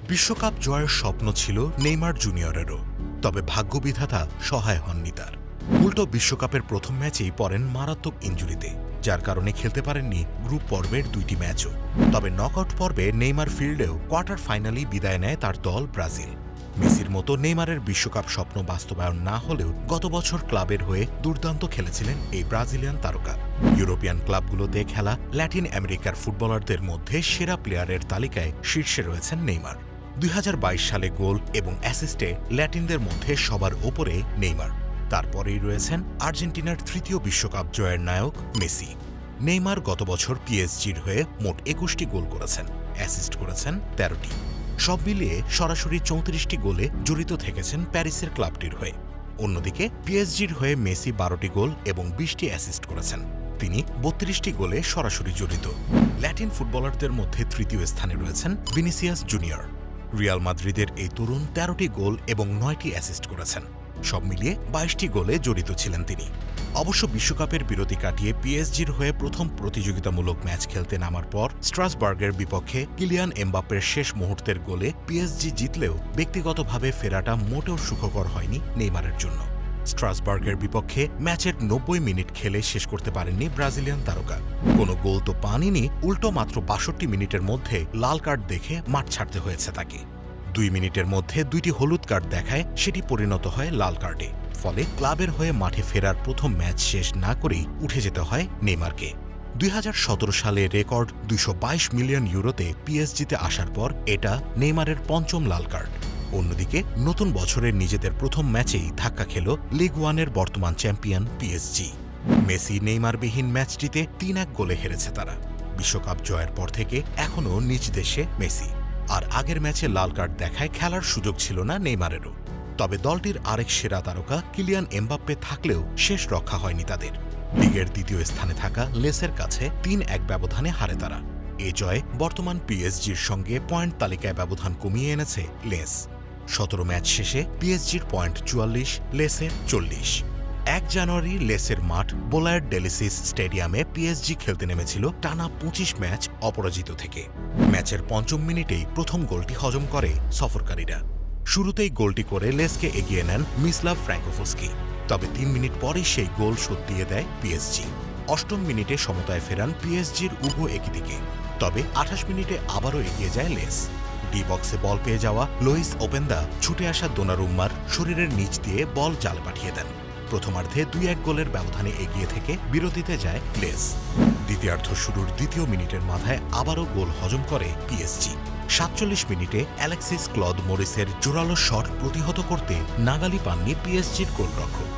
বিশ্বকাপ জয়ের স্বপ্ন ছিল নেইমার জুনিয়রেরও, তবে ভাগ্যবিধাতা সহায় হননি তার। উল্টো বিশ্বকাপের প্রথম ম্যাচেই পড়েন মারাত্মক ইনজুরিতে, যার কারণে খেলতে পারেননি গ্রুপ পর্বের দুইটি ম্যাচও। তবে নকআউট পর্বে নেইমার ফিল্ডেও কোয়ার্টার ফাইনালেই বিদায় নেয় তার দল ব্রাজিল। মেসির মতো নেইমারের বিশ্বকাপ স্বপ্ন বাস্তবায়ন না হলেও গত বছর ক্লাবের হয়ে দুর্দান্ত খেলেছিলেন এই ব্রাজিলিয়ান তারকা। ইউরোপিয়ান ক্লাবগুলোতে খেলা ল্যাটিন আমেরিকার ফুটবলারদের মধ্যে সেরা প্লেয়ারের তালিকায় শীর্ষে রয়েছেন নেইমার। 2022 সালে গোল এবং অ্যাসিস্টে ল্যাটিনদের মধ্যে সবার ওপরে নেইমার। তারপরেই রয়েছেন আর্জেন্টিনার তৃতীয় বিশ্বকাপ জয়ের নায়ক মেসি। নেইমার গত বছর পিএসজির হয়ে মোট 21টি গোল করেছেন, অ্যাসিস্ট করেছেন 13টি। সব মিলিয়ে সরাসরি 34টি গোলে জড়িত থেকেছেন প্যারিসের ক্লাবটির হয়ে। অন্যদিকে পিএসজির হয়ে মেসি 12টি গোল এবং 20টি অ্যাসিস্ট করেছেন। তিনি 32টি গোলে সরাসরি জড়িত। ল্যাটিন ফুটবলারদের মধ্যে তৃতীয় স্থানে রয়েছেন ভিনিসিয়াস জুনিয়র। রিয়াল মাদ্রিদের এই তরুণ 13টি গোল এবং 9টি অ্যাসিস্ট করেছেন। সব মিলিয়ে 22টি গোলে জড়িত ছিলেন তিনি। অবশ্য বিশ্বকাপের বিরতি কাটিয়ে পিএসজির হয়ে প্রথম প্রতিযোগিতামূলক ম্যাচ খেলতে নামার পর স্ট্রাসবার্গের বিপক্ষে কিলিয়ান এমবাপ্পের শেষ মুহূর্তের গোলে পিএসজি জিতলেও ব্যক্তিগতভাবে ফেরাটা মোটেও সুখকর হয়নি নেইমারের জন্য। স্ট্রাসবার্গের বিপক্ষে ম্যাচের 90 মিনিট খেলে শেষ করতে পারেননি ব্রাজিলিয়ান তারকা। কোনো গোল তো পাননি, উল্টো মাত্র 62 মিনিটের মধ্যে লাল কার্ড দেখে মাঠ ছাড়তে হয়েছে তাকে। 2 মিনিটের মধ্যে 2টি হলুদ কার্ড দেখায় সেটি পরিণত হয় লাল কার্ডে। ফলে ক্লাবের হয়ে মাঠে ফেরার প্রথম ম্যাচ শেষ না করেই উঠে যেতে হয় নেইমারকে। 2017 সালে রেকর্ড 222 মিলিয়ন ইউরোতে পিএসজিতে আসার পর এটা নেইমারের পঞ্চম লাল কার্ড। অন্যদিকে নতুন বছরের নিজেদের প্রথম ম্যাচেই ধাক্কা খেল লিগ ওয়ানের বর্তমান চ্যাম্পিয়ন পিএসজি। মেসি নেইমারবিহীন ম্যাচটিতে 3-1 গোলে হেরেছে তারা। বিশ্বকাপ জয়ের পর থেকে এখনও নিজ দেশে মেসি। আর আগের ম্যাচে লাল কার্ড দেখায় খেলার সুযোগ ছিল না নেইমারেরও। তবে দলটির আরেক সেরা তারকা কিলিয়ান এমবাপ্পে থাকলেও শেষ রক্ষা হয়নি তাদের। লিগের দ্বিতীয় স্থানে থাকা লেসের কাছে 3-1 ব্যবধানে হারে তারা। এ জয় বর্তমান পিএসজির সঙ্গে পয়েন্ট তালিকায় ব্যবধান কমিয়ে এনেছে লেস। 17 ম্যাচ শেষে পিএসজির পয়েন্ট 44, লেসের 40। 1 জানুয়ারি লেসের মাঠ বোলায়ার ডেলিসিস স্টেডিয়ামে পিএসজি খেলতে নেমেছিল টানা 25 ম্যাচ অপরাজিত থেকে। ম্যাচের 5ম মিনিটেই প্রথম গোলটি হজম করে সফরকারীরা। শুরুতেই গোলটি করে লেসকে এগিয়ে নেন মিসলাভ ফ্র্যাঙ্কোফস্কি। তবে 3 মিনিট পরেই সেই গোল শোধ দিয়ে দেয় পিএসজি। 8ম মিনিটে সমতায় ফেরান পিএসজির উগো একিদিকে। তবে 28 মিনিটে আবারও এগিয়ে যায় লেস। ডি বক্সে বল পেয়ে যাওয়া লুইস ওপেন্দা ছুটে আসা দোনারুম্মার শরীরের নিচ দিয়ে বল জালে পাঠিয়ে দেন। প্রথমার্ধে 2-1 গোলের ব্যবধানে এগিয়ে থেকে বিরতিতে যায় লেস। দ্বিতীয়ার্ধ শুরুর দ্বিতীয় মিনিটের মাথায় আবারও গোল হজম করে পিএসজি। 47 মিনিটে অ্যালেক্সিস ক্লদ মরিসের জোরালো শট প্রতিহত করতে নাগালি পাননি পিএসজির গোলরক্ষক।